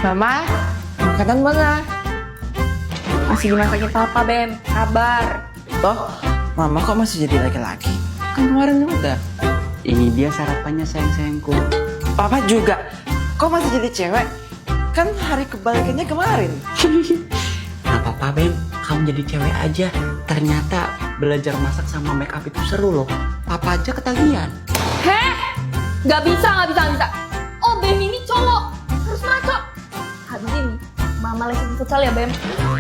Mama, makanan mana? Masih dimasakin papa, Bem. Kabar. Toh, Mama kok masih jadi laki-laki? Kan kemarin udah. Ini dia sarapannya sayang-sayangku. Papa juga. Kok masih jadi cewek? Kan hari kebalikannya kemarin. Gak apa-apa, Bem. Kamu jadi cewek aja. Ternyata belajar masak sama make up itu seru loh. Papa aja ketagihan. Heh? Gak bisa. Oh, Bem ini cowok. Harus maco. Habis ini, Mama lesin futsal ya, Bem.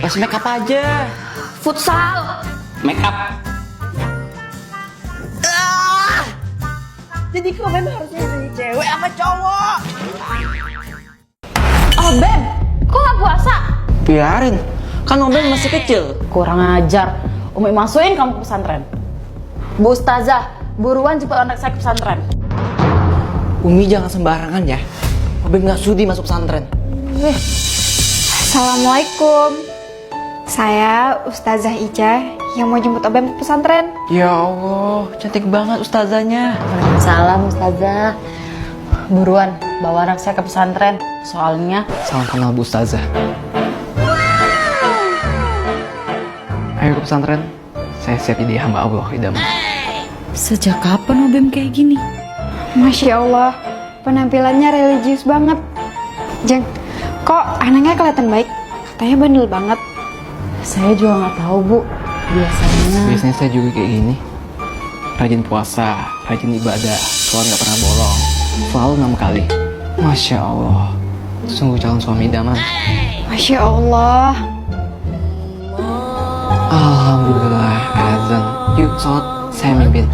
Pas make up aja. Futsal. Make up. Jadi kok Bem harusnya jadi cewek apa cowok? Oh, Bem. Kok gak puasa? Biarin. Kan Om Bem masih kecil. Kurang ajar. Umi masukin kamu ke pesantren. Bu Ustazah, buruan jemput anak saya ke pesantren. Umi jangan sembarangan ya. Om Bem gak sudi masuk pesantren. Assalamualaikum. Saya Ustazah Ica yang mau jemput Obem ke pesantren. Ya Allah, cantik banget ustazahnya. Salam Ustazah. Buruan bawa anak saya ke pesantren. Soalnya Salam kenal Bu Ustazah. Ayo ke pesantren. Saya siap jadi hamba Allah idaman. sejak kapan Obem kayak gini? Masya Allah, penampilannya religius banget. Jeng, kok anaknya kelihatan baik? Katanya bandel banget. Saya juga nggak tahu Bu. Biasanya saya juga kayak gini. Rajin puasa, rajin ibadah, sholat gak pernah bolong. Selalu 6 kali. Masya Allah. Sungguh calon suami idaman. Masya Allah. Alhamdulillah, azan. Yuk sholat, saya mimpin.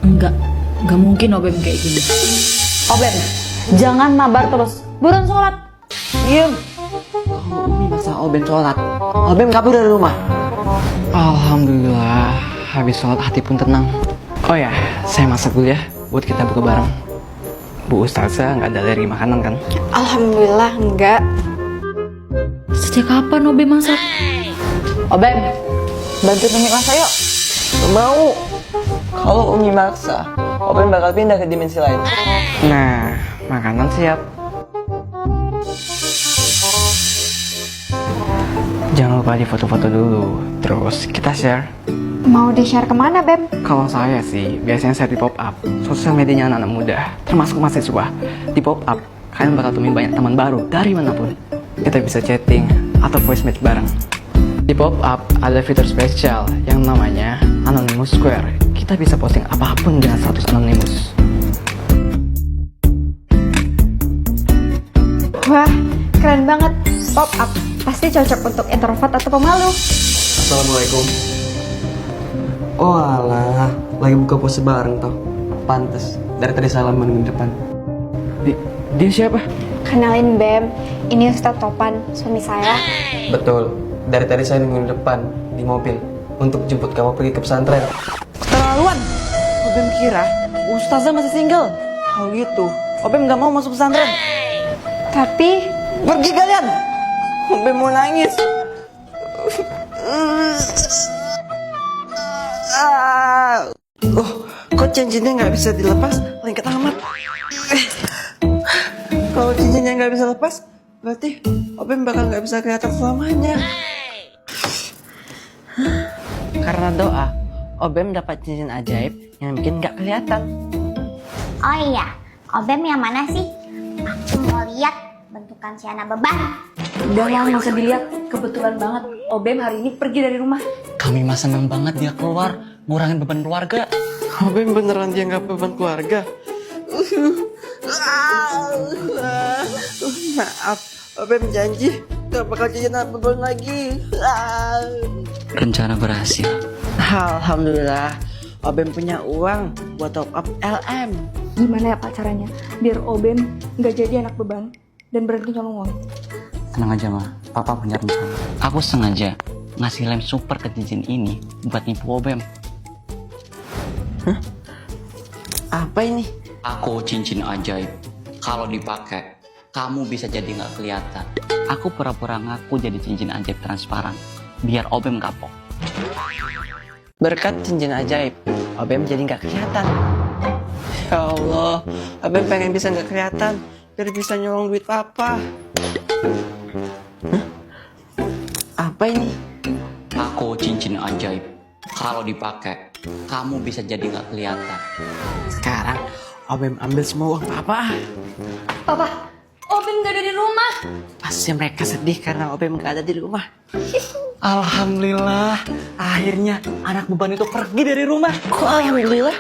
Enggak mungkin Obem kayak gini. Obem, jangan mabar terus. Buruan sholat. Diem. Kalau Umi maksa Obem sholat, Obem kabur dari rumah. Alhamdulillah, habis sholat hati pun tenang. Oh ya, saya masak dulu ya, buat kita buka bareng. Bu Ustazah nggak ada alergi makanan kan? Alhamdulillah enggak. Sejak kapan Obem masak? Obem, bantu Umi masak yuk. Gak mau. Kalau Umi maksa, Obem bakal pindah ke dimensi lain. Nah, makanan siap. Jangan lupa di foto-foto dulu, terus kita share. Mau di-share kemana, Bem? Kalau saya sih, biasanya saya di pop up sosial medianya anak-anak muda, termasuk mahasiswa. Di pop up, kalian bakal temuin banyak teman baru dari manapun. Kita bisa chatting atau voice match bareng. Di pop up ada fitur spesial yang namanya Anonymous Square. Kita bisa posting apapun dengan status anonymous. Wah, keren banget. Pop up pasti cocok untuk introvert atau pemalu. Assalamualaikum. Oh alah, lagi buka puasa bareng toh. Pantes, dari tadi salaman di depan. Dia siapa? Kenalin Bem, ini Ustadz Topan, suami saya. Betul, dari tadi saya nungguin depan di mobil untuk jemput kamu pergi ke pesantren. Keterlaluan. Obem kira ustazah masih single. Kalau gitu, Obem gak mau masuk pesantren. Tapi Pergi kalian. Obem mau nangis. Kok cincinnya nggak bisa dilepas? Lengket amat. Kalau cincinnya nggak bisa lepas, berarti Obem bakal nggak bisa kelihatan selamanya. Karena doa, Obem dapat cincin ajaib yang bikin nggak kelihatan. Oh iya, Obem yang mana sih? Aku mau lihat bentukan si anak beban. Udah lah, nggak usah dilihat. Kebetulan banget Obem hari ini pergi dari rumah. Kami mah senang banget dia keluar, ngurangin beban keluarga. Obem beneran dia nggak beban keluarga. Maaf, Obem janji gak bakal cincin beban lagi. Rencana berhasil. Alhamdulillah, Obem punya uang buat top up LM. gimana ya Pak caranya biar Obem nggak jadi anak beban dan berhenti nyolong uang? Tenang aja mah, papa punya rencana. Aku sengaja ngasih lem super ke cincin ini buat nipu Obem. Apa ini? Aku cincin ajaib. Kalau dipakai, kamu bisa jadi nggak kelihatan. Aku pura-pura ngaku jadi cincin ajaib transparan, biar Obem kapok. Berkat cincin ajaib, Obem jadi nggak kelihatan. Ya Allah, Obem pengen bisa nggak kelihatan, biar bisa nyolong duit papa. Hah? Apa ini? Aku cincin ajaib. Kalau dipakai, kamu bisa jadi nggak kelihatan. Sekarang Obem ambil semua uang papa. Papa, Obem gak ada di rumah. Pasti mereka sedih karena Obem nggak ada di rumah. Alhamdulillah, akhirnya anak beban itu pergi dari rumah. Kok alhamdulillah?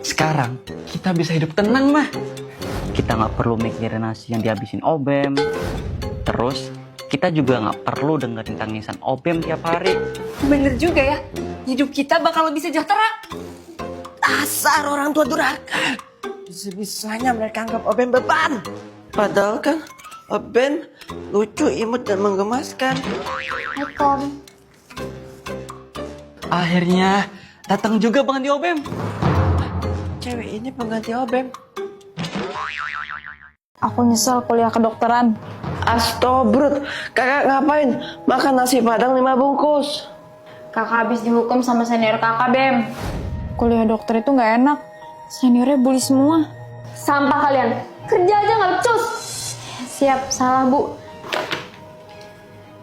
Sekarang kita bisa hidup tenang, mah. Kita nggak perlu mikirin nasi yang dihabisin Obem. Terus, kita juga nggak perlu dengerin tangisan Obem tiap hari. Bener juga ya, hidup kita bakal lebih sejahtera. Dasar orang tua durhaka. Bisa-bisanya mereka anggap Obem beban. Padahal kan Obem lucu, imut, dan menggemaskan. Assalamualaikum. Akhirnya datang juga pengganti Obem. Cewek ini pengganti Obem. Aku nyesel kuliah kedokteran. Astobrut, kakak ngapain? Makan nasi padang 5 bungkus. Kakak habis dihukum sama senior kakak, Bem. Kuliah dokter itu nggak enak. Seniornya bully semua. Sampah kalian. Kerja aja nggak becus. Siap, salah bu.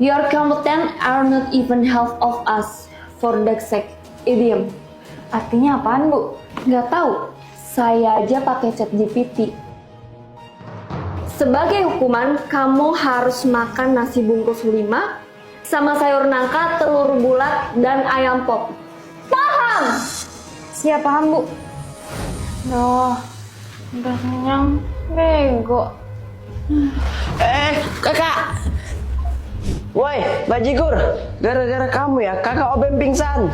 Your competent are not even half of us. For that sake, idiom. Artinya apaan bu? Nggak tahu. Saya aja pakai chat GPT. Sebagai hukuman, kamu harus makan nasi bungkus 5 sama sayur nangka, telur bulat, dan ayam pop. Paham? Siap, paham, Bu. Udah kenyang, bego. Kakak. Woi, bajigur. Gara-gara kamu ya, kakak Obem pingsan.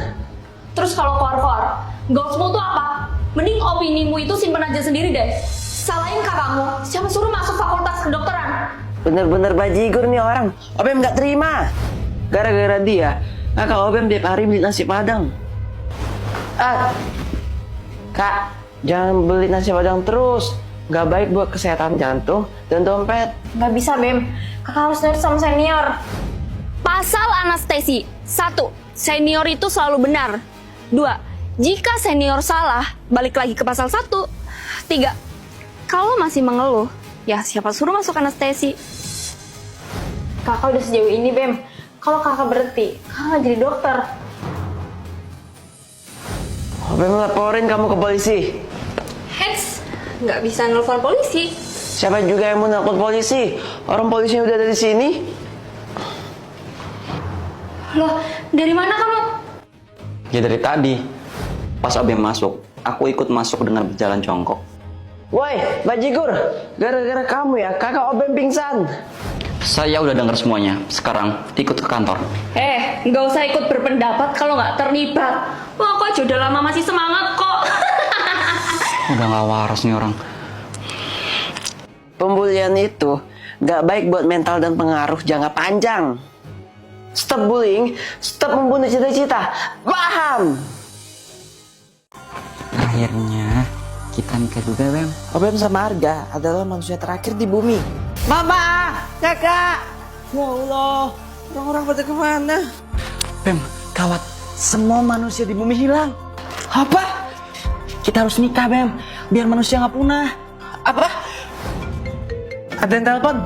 Terus kalau koar-koar, goalsmu tuh apa? Mending opinimu itu simpen aja sendiri deh. Salahin kakakmu, siapa suruh masuk fakultas kedokteran? Bener-bener bajigur nih orang. Obem nggak terima. Gara-gara dia, kakak Obem tiap hari beli nasi padang. Kak, jangan beli nasi padang terus. Nggak baik buat kesehatan jantung dan dompet. Nggak bisa, Bem. Kakak harus nurut sama senior. Pasal anestesi. 1. Senior itu selalu benar. 2. Jika senior salah, balik lagi ke pasal 1. 3. Kalau masih mengeluh, ya siapa suruh masuk anestesi? Kakak udah sejauh ini, Bem. Kalau kakak berhenti, kakak nggak jadi dokter. Obem laporin kamu ke polisi. Heads, nggak bisa nelfon polisi. Siapa juga yang mau nelpon polisi? Orang polisinya udah ada di sini. Loh, dari mana kamu? Ya dari tadi, pas Obem masuk, aku ikut masuk dengan berjalan jongkok. Woi, bajigur. Gara-gara kamu ya, kakak Obem pingsan. Saya udah dengar semuanya. Sekarang ikut ke kantor. Nggak usah ikut berpendapat kalau nggak terlibat. Wah, kok aja udah lama masih semangat kok. Udah nggak waras nih orang. Pembulian itu gak baik buat mental dan pengaruh jangka panjang. Stop bullying, stop membunuh cita-cita. Paham? Akhirnya kita nikah juga, Bem. Obem sama Arga adalah manusia terakhir di bumi. Mama, kakak. Ya Allah, orang-orang pada kemana? Bem, gawat. Semua manusia di bumi hilang. Apa? Kita harus nikah, Bem. Biar manusia nggak punah. Apa? Ada yang telepon?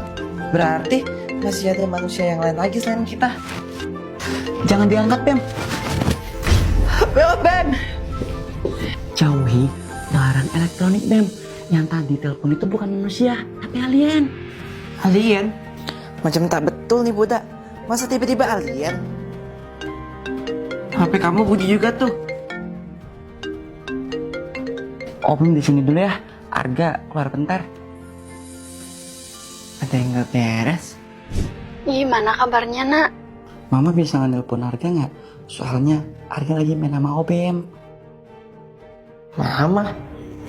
Berarti masih ada manusia yang lain lagi selain kita. Jangan diangkat, Bem. Bem! Jauhi barang elektronik, Bem. Yang tadi telepon itu bukan manusia, tapi alien. Alien? Macam tak betul nih, Budak. Masa tiba-tiba alien? HP kamu bunyi juga tuh. Om di sini dulu ya. Arga keluar bentar. Ada yang gak beres? Gimana kabarnya, Nak? Mama bisa nge-nelpon Arga nggak? Soalnya Arga lagi main sama Obem. Mama?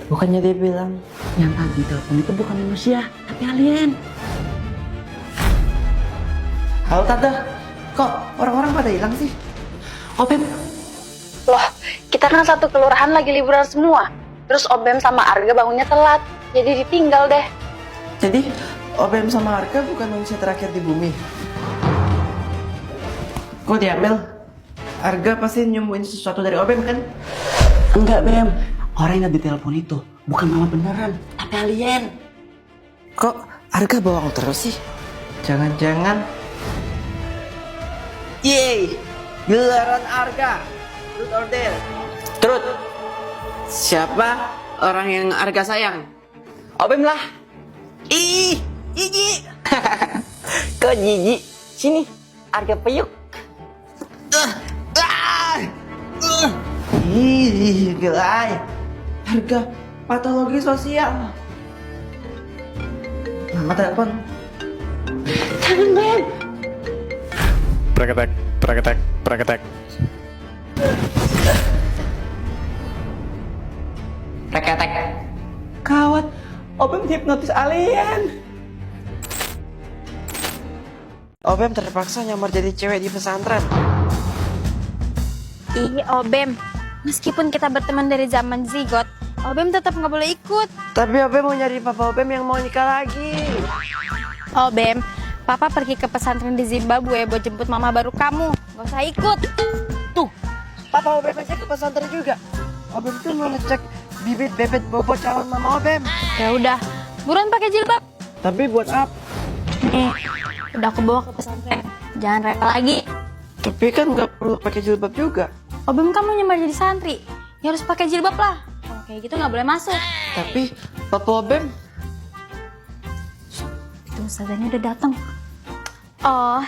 Bukannya dia bilang Yang tadi telepon itu bukan manusia, tapi alien. halo Tante, kok orang-orang pada hilang sih? Obem, Loh, kita kan satu kelurahan lagi liburan semua. Terus Obem sama Arga bangunnya telat, jadi ditinggal deh. Jadi Obem sama Arga bukan manusia terakhir di bumi. Kok diambil? Arga pasti nyembuhin sesuatu dari Obem kan? enggak, Bem. orang yang di telepon itu bukan mama beneran, tapi alien. Kok Arga bohong terus sih? Jangan-jangan... Yeay! Gelaran Arga! Truth or dare? Truth! Siapa orang yang Arga sayang? Obem lah. Ih! Jijik! Kok jijik? Sini, Arga peyuk. Ih, gelai. Harga patologi sosial. Mama telepon. Jangan, Beb. Praketek, praketek, praketek. Reketek. Kawat, Obem hipnotis alien. Obem terpaksa nyamar jadi cewek di pesantren. Ih, Obem. Meskipun kita berteman dari zaman zigot, Obem tetap nggak boleh ikut. Tapi Obem mau nyari papa Obem yang mau nikah lagi. Obem, Papa pergi ke pesantren di Zimbabwe buat jemput mama baru kamu. Gak usah ikut. Tuh, papa Obem aja ke pesantren juga. Obem tuh mau ngecek bibit bebet bobo calon mama Obem. Ya udah, buruan pakai jilbab. Tapi buat apa? Udah aku bawa ke pesantren. Jangan rela lagi. Tapi kan nggak perlu pakai jilbab juga. Obem kamu nyamar jadi santri, ya harus pakai jilbab lah. Kalau kayak gitu nggak boleh masuk. Tapi papa Obem... Itu ustazahnya udah datang. Oh,